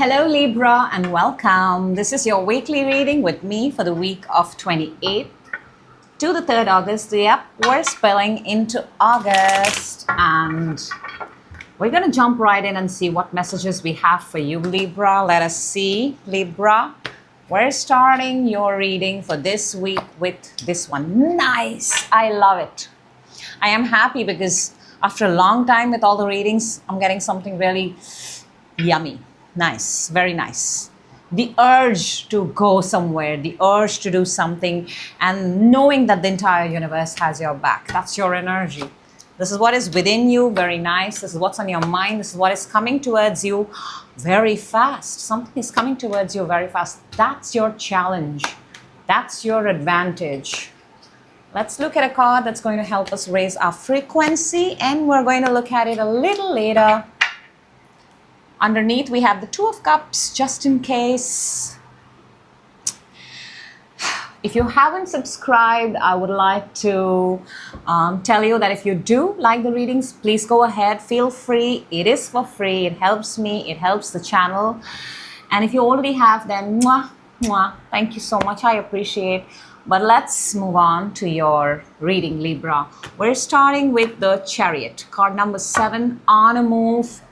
Hello Libra and welcome. This is your weekly reading with me for the week of 28th to the 3rd August. Yep, we're spilling into August and we're going to jump right in and see what messages we have for you, Libra. Let us see, Libra. We're starting your reading for this week with this one. Nice. I love it. I am happy because after a long time with all the readings, I'm getting something really yummy. Nice, very nice. The urge to go somewhere, the urge to do something, and knowing that the entire universe has your back. That's your energy. This is what is within you, very nice. This is what's on your mind. This is what is coming towards you very fast. Something is coming towards you very fast. That's your challenge. That's your advantage. Let's look at a card that's going to help us raise our frequency, and we're going to look at it a little later. Underneath, we have the Two of Cups, just in case. If you haven't subscribed, I would like to tell you that if you do like the readings, please go ahead, feel free. It is for free. It helps me. It helps the channel. And if you already have, then mwah, mwah, thank you so much. I appreciate. But let's move on to your reading, Libra. We're starting with the Chariot, card number 7, on a move.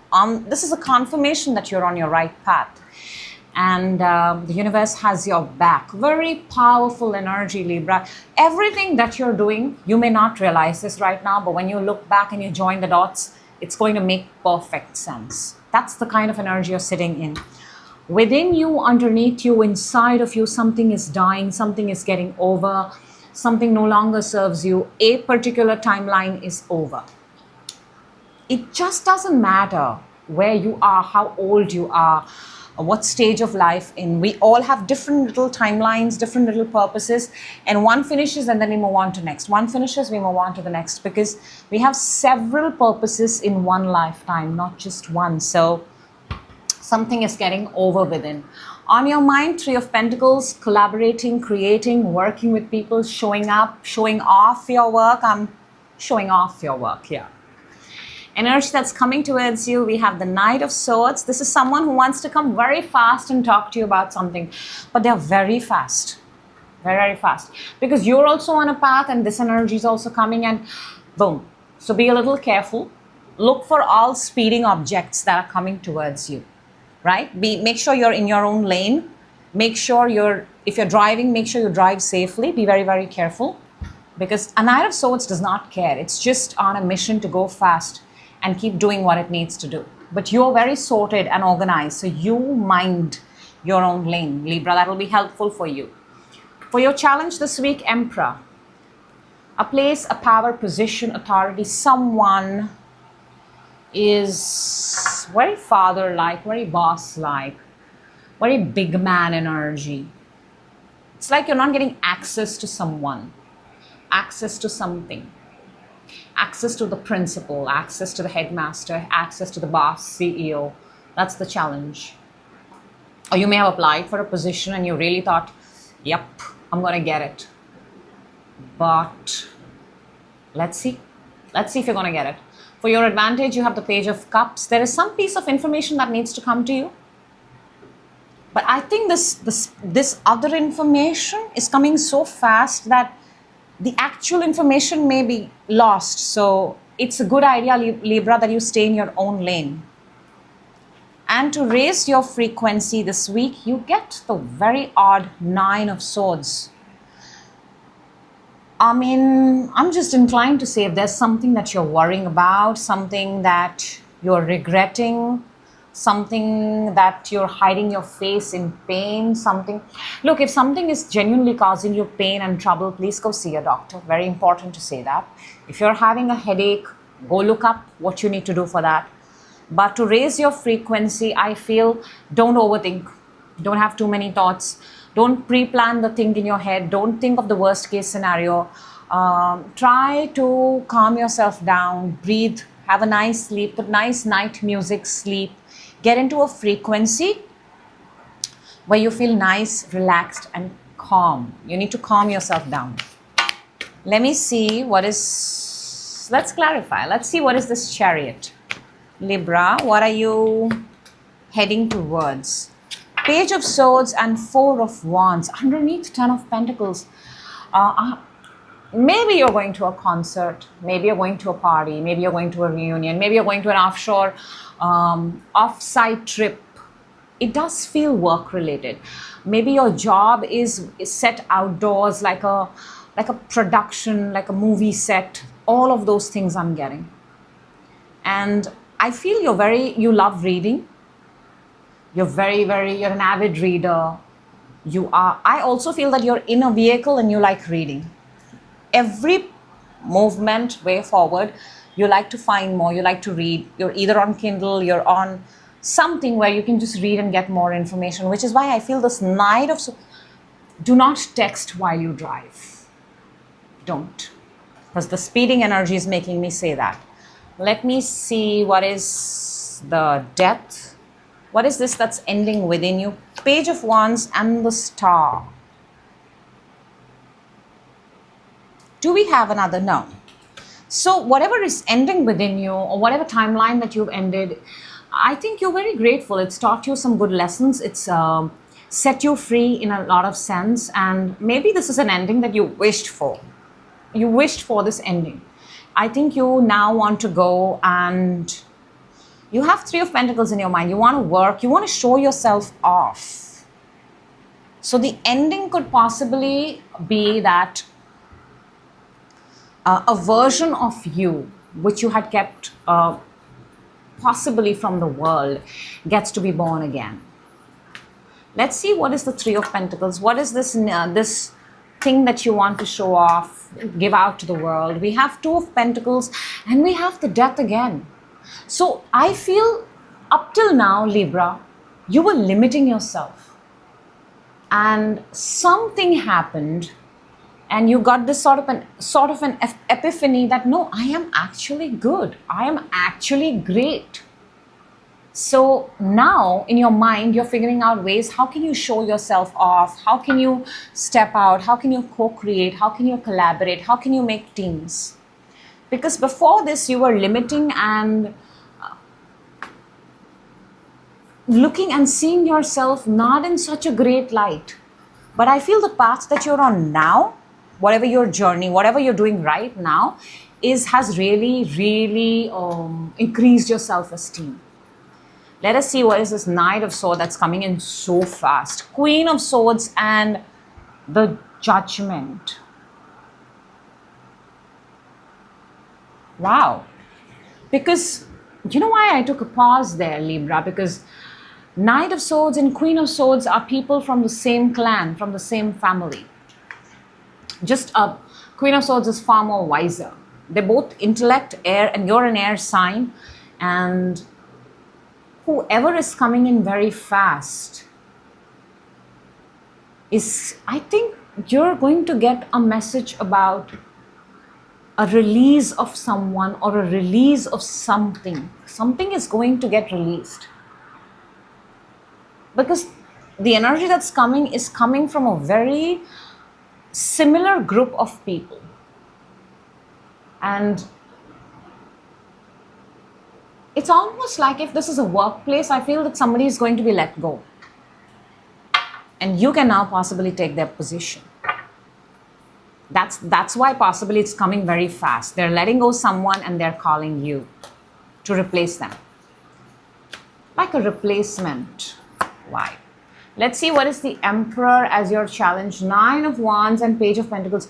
This is a confirmation that you're on your right path and the universe has your back. Very powerful energy, Libra. Everything that you're doing, you may not realize this right now, but when you look back and you join the dots, it's going to make perfect sense. That's the kind of energy you're sitting in. Within you, underneath you, inside of you, something is dying, something is getting over, something no longer serves you. A particular timeline is over. It just doesn't matter where you are, how old you are, what stage of life in. We all have different little timelines, different little purposes, and one finishes and then we move on to next. One finishes, we move on to the next, because we have several purposes in one lifetime, not just one. So something is getting over within. On your mind, Three of Pentacles, collaborating, creating, working with people, showing up, showing off your work. I'm showing off your work here. Energy that's coming towards you, we have the Knight of Swords. This is someone who wants to come very fast and talk to you about something, but they're very fast, very fast, because you're also on a path and this energy is also coming and boom. So be a little careful. Look for all speeding objects that are coming towards you, right? Make sure you're in your own lane. Make sure if you're driving, make sure you drive safely. Be very careful, because a Knight of Swords does not care. It's just on a mission to go fast and keep doing what it needs to do. But you're very sorted and organized, so you mind your own lane, Libra. That will be helpful for you. For your challenge this week, Emperor. A place, a power, position, authority. Someone is very father-like, very boss-like, very big man energy. It's like you're not getting access to someone, access to something. Access to the principal, access to the headmaster, access to the boss, CEO. That's the challenge. Or you may have applied for a position and you really thought, yep, I'm going to get it. But let's see. Let's see if you're going to get it. For your advantage, you have the Page of Cups. There is some piece of information that needs to come to you. But I think this other information is coming so fast that the actual information may be lost. So it's a good idea, Libra, that you stay in your own lane. And to raise your frequency this week, you get the very odd Nine of Swords. I mean, I'm just inclined to say if there's something that you're worrying about, something that you're regretting, something that you're hiding your face in pain, something. Look, if something is genuinely causing you pain and trouble, please go see a doctor. Very important to say that. If you're having a headache, go look up what you need to do for that. But to raise your frequency, I feel, don't overthink. Don't have too many thoughts. Don't pre-plan the thing in your head. Don't think of the worst case scenario. Try to calm yourself down, breathe, have a nice sleep, put nice night music, sleep. Get into a frequency where you feel nice, relaxed, and calm. You need to calm yourself down. Let me see what is, let's clarify. Let's see what is this Chariot. Libra, what are you heading towards? Page of Swords and Four of Wands. Underneath, Ten of Pentacles. Maybe you're going to a concert, maybe you're going to a party, maybe you're going to a reunion, maybe you're going to an offshore, off-site trip. It does feel work related. Maybe your job is set outdoors, like a production, like a movie set. All of those things I'm getting. And I feel you love reading. You're you're an avid reader. I also feel that you're in a vehicle and you like reading. Every movement way forward, you like to find more, you like to read. You're either on Kindle, you're on something where you can just read and get more information, which is why I feel this Knight of Swords. Do not text while you drive. Don't. Because the speeding energy is making me say that. Let me see what is the Death. What is this that's ending within you? Page of Wands and the Star. Do we have another? No. So whatever is ending within you, or whatever timeline that you've ended, I think you're very grateful. It's taught you some good lessons. It's set you free in a lot of sense. And maybe this is an ending that you wished for. You wished for this ending. I think you now want to go, and you have Three of Pentacles in your mind. You want to work. You want to show yourself off. So the ending could possibly be that a version of you which you had kept possibly from the world gets to be born again. Let's see, what is the Three of Pentacles? What is this this thing that you want to show off, give out to the world? We have Two of Pentacles and we have the Death again. So I feel up till now, Libra, you were limiting yourself, and something happened. And you got this sort of an epiphany that, no, I am actually good. I am actually great. So now in your mind, you're figuring out ways, how can you show yourself off? How can you step out? How can you co-create? How can you collaborate? How can you make teams? Because before this, you were limiting and looking and seeing yourself not in such a great light. But I feel the path that you're on now, whatever your journey, whatever you're doing right now, has really increased your self-esteem. Let us see, what is this Knight of Swords that's coming in so fast? Queen of Swords and the Judgment. Wow. Because, you know why I took a pause there, Libra? Because Knight of Swords and Queen of Swords are people from the same clan, from the same family. Just Queen of Swords is far more wiser. They're both intellect, air, and you're an air sign. And whoever is coming in very fast I think you're going to get a message about a release of someone or a release of something. Something is going to get released. Because the energy that's coming is coming from a very similar group of people. And it's almost like if this is a workplace, I feel that somebody is going to be let go. And you can now possibly take their position. That's why possibly it's coming very fast. They're letting go someone and they're calling you to replace them. Like a replacement. Why? Let's see, what is the Emperor as your challenge? Nine of Wands and Page of Pentacles.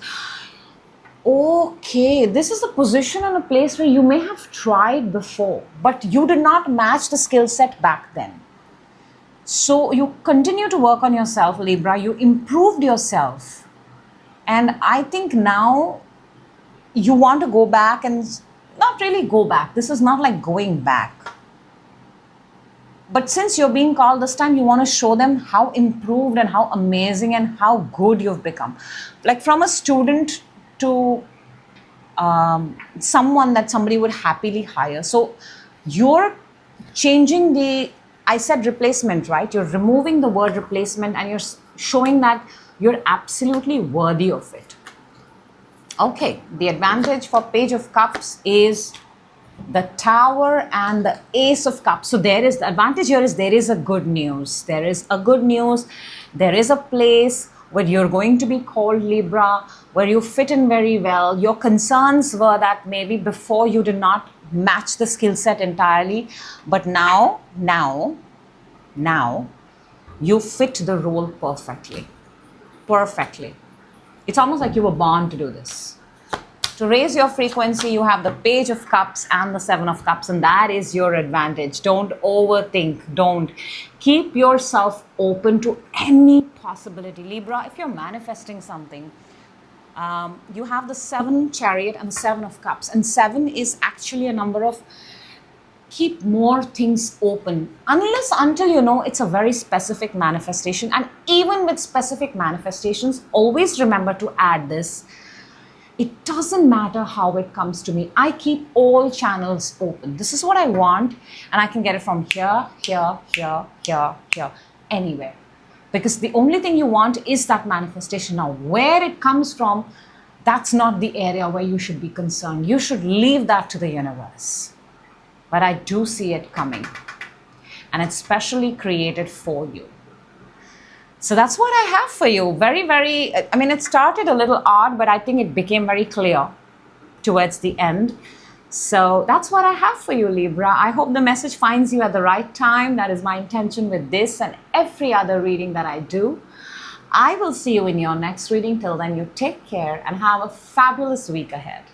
Okay, this is a position and a place where you may have tried before, but you did not match the skill set back then. So you continue to work on yourself, Libra. You improved yourself. And I think now you want to go back and not really go back. This is not like going back. But since you're being called this time, you want to show them how improved and how amazing and how good you've become. Like from a student to someone that somebody would happily hire. So you're changing I said replacement, right? You're removing the word replacement and you're showing that you're absolutely worthy of it. Okay, the advantage for Page of Cups is the Tower and the Ace of Cups. So there is the advantage here is there is a good news. There is a good news. There is a place where you're going to be called Libra, where you fit in very well. Your concerns were that maybe before you did not match the skill set entirely, but now you fit the role perfectly. Perfectly. It's almost like you were born to do this. To raise your frequency, you have the Page of Cups and the Seven of Cups, and that is your advantage. Don't overthink. Don't. Keep yourself open to any possibility. Libra, if you're manifesting something, you have the Seven Chariot and the Seven of Cups, and seven is actually a number of keep more things open unless until you know it's a very specific manifestation. And even with specific manifestations, always remember to add this: it doesn't matter how it comes to me. I keep all channels open. This is what I want, and I can get it from here, anywhere. Because the only thing you want is that manifestation. Now, where it comes from, that's not the area where you should be concerned. You should leave that to the universe. But I do see it coming, and it's specially created for you. So that's what I have for you. Very, very, I mean, it started a little odd, but I think it became very clear towards the end. So that's what I have for you, Libra. I hope the message finds you at the right time. That is my intention with this and every other reading that I do. I will see you in your next reading. Till then, you take care and have a fabulous week ahead.